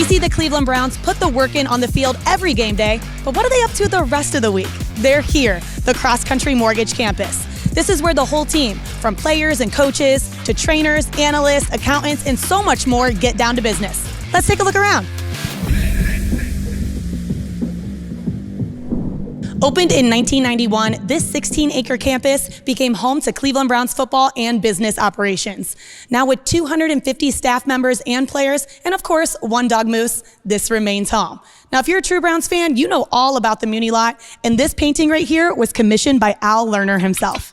see the Cleveland Browns put the work in on the field every game day, but what are they up to the rest of the week? They're here, the CrossCountry Mortgage Campus. This is where the whole team, from players and coaches to trainers, analysts, accountants, and so much more, get down to business. Let's take a look around. Opened in 1991, this 16-acre campus became home to Cleveland Browns football and business operations. Now with 250 staff members and players, and of course, one dog moose, this remains home. Now, if you're a true Browns fan, you know all about the Muni Lot, and this painting right here was commissioned by Al Lerner himself.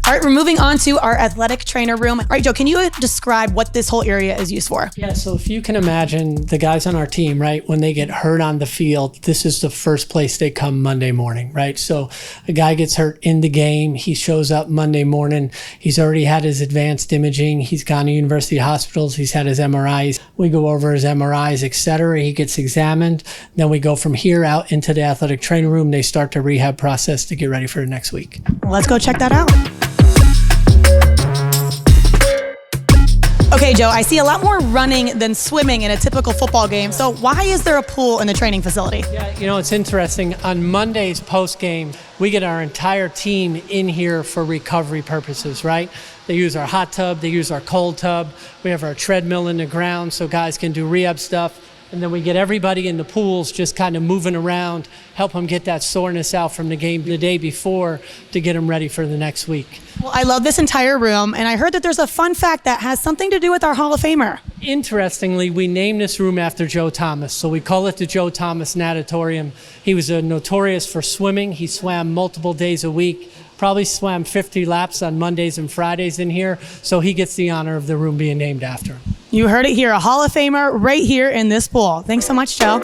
All right, we're moving on to our athletic trainer room. All right, Joe, can you describe what this whole area is used for? Yeah, so if you can imagine the guys on our team, right, when they get hurt on the field, this is the first place they come Monday morning, right? So a guy gets hurt in the game, he shows up Monday morning, he's already had his advanced imaging, he's gone to university hospitals, he's had his MRIs, we go over his MRIs, etc. He gets examined, then we go from here out into the athletic training room, they start the rehab process to get ready for the next week. Well, let's go check that out. Okay, Joe, I see a lot more running than swimming in a typical football game. So why is there a pool in the training facility? Yeah, you know, it's interesting. On Mondays post-game, we get our entire team in here for recovery purposes, right? They use our hot tub, they use our cold tub. We have our treadmill in the ground so guys can do rehab stuff. And then we get everybody in the pools just kind of moving around, help them get that soreness out from the game the day before to get them ready for the next week. Well, I love this entire room, and I heard that there's a fun fact that has something to do with our Hall of Famer. Interestingly, we named this room after Joe Thomas, so we call it the Joe Thomas Natatorium. He was notorious for swimming. He swam multiple days a week, probably swam 50 laps on Mondays and Fridays in here, so he gets the honor of the room being named after him. You heard it here, a Hall of Famer right here in this pool. Thanks so much, Joe.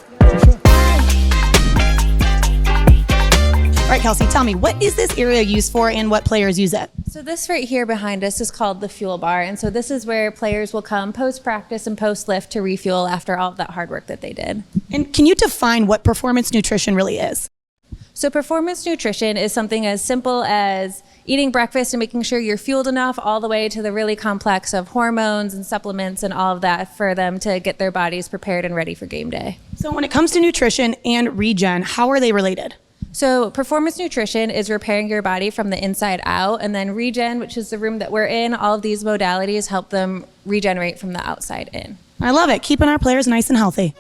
All right, Kelsey, tell me, what is this area used for and what players use it? So this right here behind us is called the fuel bar. And so this is where players will come post-practice and post-lift to refuel after all of that hard work that they did. And can you define what performance nutrition really is? So performance nutrition is something as simple as eating breakfast and making sure you're fueled enough, all the way to the really complex of hormones and supplements and all of that for them to get their bodies prepared and ready for game day. So when it comes to nutrition and regen, how are they related? So performance nutrition is repairing your body from the inside out, and then regen, which is the room that we're in, all of these modalities help them regenerate from the outside in. I love it, keeping our players nice and healthy.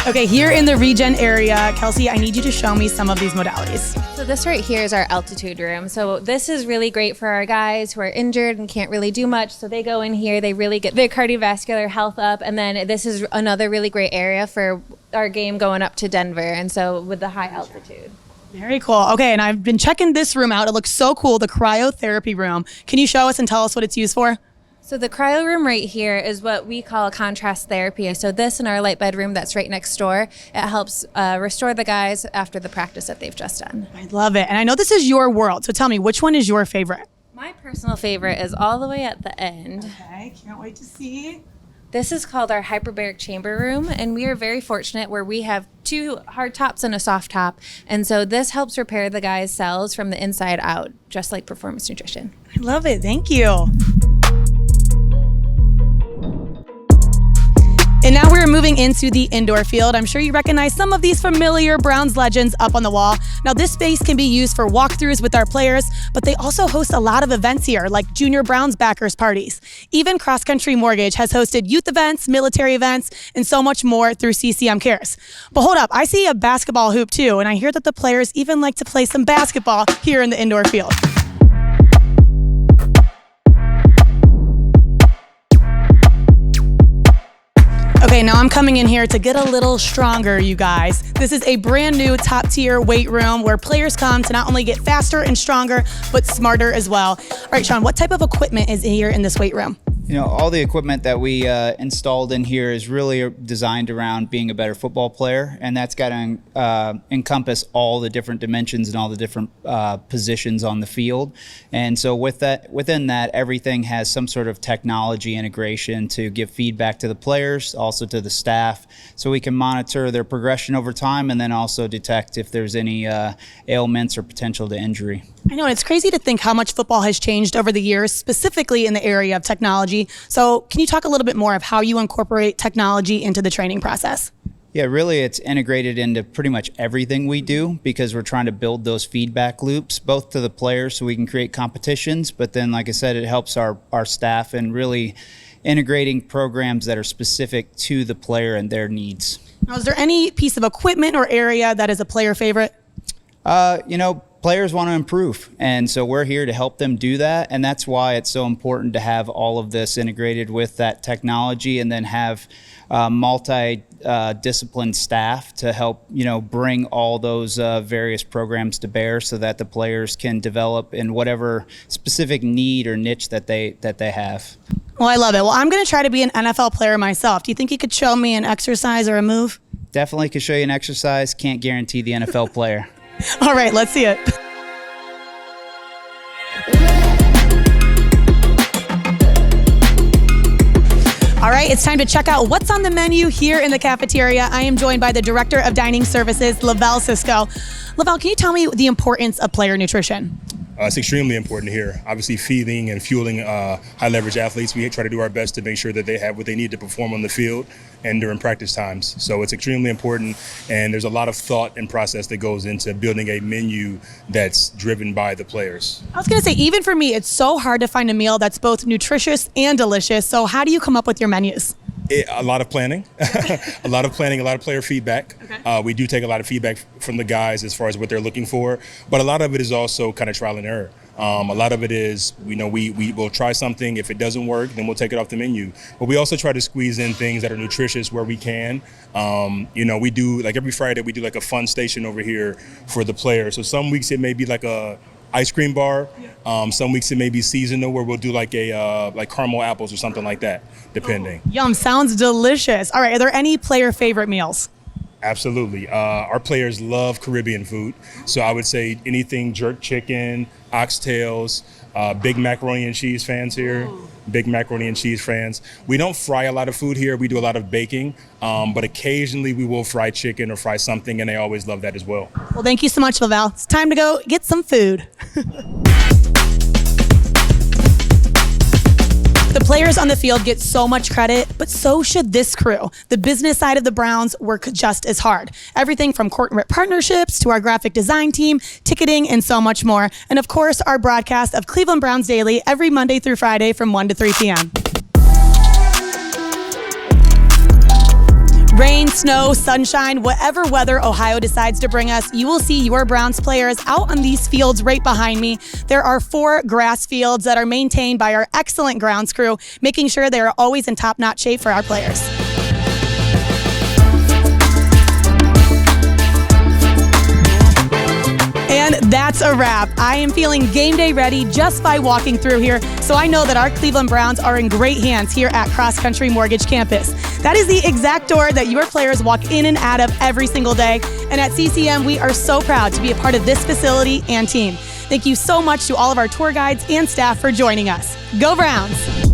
Okay, here in the regen area, Kelsey, I need you to show me some of these modalities. So this right here is our altitude room. So this is really great for our guys who are injured and can't really do much. So they go in here, they really get their cardiovascular health up. And then this is another really great area for our game going up to Denver. And so with the high altitude. Very cool. Okay, and I've been checking this room out. It looks so cool, the cryotherapy room. Can you show us and tell us what it's used for? So the cryo room right here is what we call contrast therapy. So this and our light bed room that's right next door, it helps restore the guys after the practice that they've just done. I love it. And I know this is your world, so tell me, which one is your favorite? My personal favorite is all the way at the end. Okay, can't wait to see. This is called our hyperbaric chamber room, and we are very fortunate where we have two hard tops and a soft top. And so this helps repair the guys' cells from the inside out, just like performance nutrition. I love it. Thank you. And now we're moving into the indoor field. I'm sure you recognize some of these familiar Browns legends up on the wall. Now this space can be used for walkthroughs with our players, but they also host a lot of events here, like junior Browns backers parties. Even CrossCountry Mortgage has hosted youth events, military events, and so much more through CCM Cares. But hold up, I see a basketball hoop too, and I hear that the players even like to play some basketball here in the indoor field. Okay, now I'm coming in here to get a little stronger, you guys. This is a brand new top tier weight room where players come to not only get faster and stronger, but smarter as well. All right, Sean, what type of equipment is here in this weight room? You know, all the equipment that we installed in here is really designed around being a better football player, and that's got to encompass all the different dimensions and all the different positions on the field. And so within that, everything has some sort of technology integration to give feedback to the players, also to the staff, so we can monitor their progression over time and then also detect if there's any ailments or potential to injury. I know, and it's crazy to think how much football has changed over the years, specifically in the area of technology. So can you talk a little bit more of how you incorporate technology into the training process? Yeah, really, it's integrated into pretty much everything we do because we're trying to build those feedback loops, both to the players so we can create competitions, but then, like I said, it helps our staff and really integrating programs that are specific to the player and their needs. Now, is there any piece of equipment or area that is a player favorite? Players want to improve, and so we're here to help them do that, and that's why it's so important to have all of this integrated with that technology and then have multi-disciplined staff to help, bring all those various programs to bear so that the players can develop in whatever specific need or niche that they have. Well, I love it. Well, I'm going to try to be an NFL player myself. Do you think you could show me an exercise or a move? Definitely could show you an exercise. Can't guarantee the NFL player. All right, let's see it. All right, it's time to check out what's on the menu here in the cafeteria. I am joined by the Director of Dining Services, Lavelle Cisco. Lavelle, can you tell me the importance of player nutrition? It's extremely important here. Obviously, feeding and fueling high leverage athletes, we try to do our best to make sure that they have what they need to perform on the field and during practice times. So it's extremely important, and there's a lot of thought and process that goes into building a menu that's driven by the players. I was going to say, even for me, it's so hard to find a meal that's both nutritious and delicious. So how do you come up with your menus? A lot of planning, a lot of player feedback. Okay. We do take a lot of feedback from the guys as far as what they're looking for, but a lot of it is also kind of trial and error. A lot of it is, we will try something. If it doesn't work, then we'll take it off the menu. But we also try to squeeze in things that are nutritious where we can. We do, like every Friday, we do like a fun station over here for the players. So some weeks it may be like a ice cream bar. Some weeks it may be seasonal where we'll do like like caramel apples or something like that, depending. Oh, yum, sounds delicious. All right, are there any player favorite meals? Absolutely. Our players love Caribbean food. So I would say anything jerk chicken, oxtails, big macaroni and cheese fans here. Ooh. Big macaroni and cheese fans. We don't fry a lot of food here. We do a lot of baking, but occasionally we will fry chicken or fry something, and they always love that as well. Well, thank you so much, Lavelle. It's time to go get some food. The players on the field get so much credit, but so should this crew. The business side of the Browns work just as hard. Everything from corporate partnerships to our graphic design team, ticketing, and so much more. And of course, our broadcast of Cleveland Browns Daily every Monday through Friday from 1 to 3 p.m. Rain, snow, sunshine, whatever weather Ohio decides to bring us, you will see your Browns players out on these fields right behind me. There are 4 grass fields that are maintained by our excellent grounds crew, making sure they are always in top-notch shape for our players. And that's a wrap. I am feeling game day ready just by walking through here, so I know that our Cleveland Browns are in great hands here at CrossCountry Mortgage Campus. That is the exact door that your players walk in and out of every single day. And at CCM, we are so proud to be a part of this facility and team. Thank you so much to all of our tour guides and staff for joining us. Go Browns!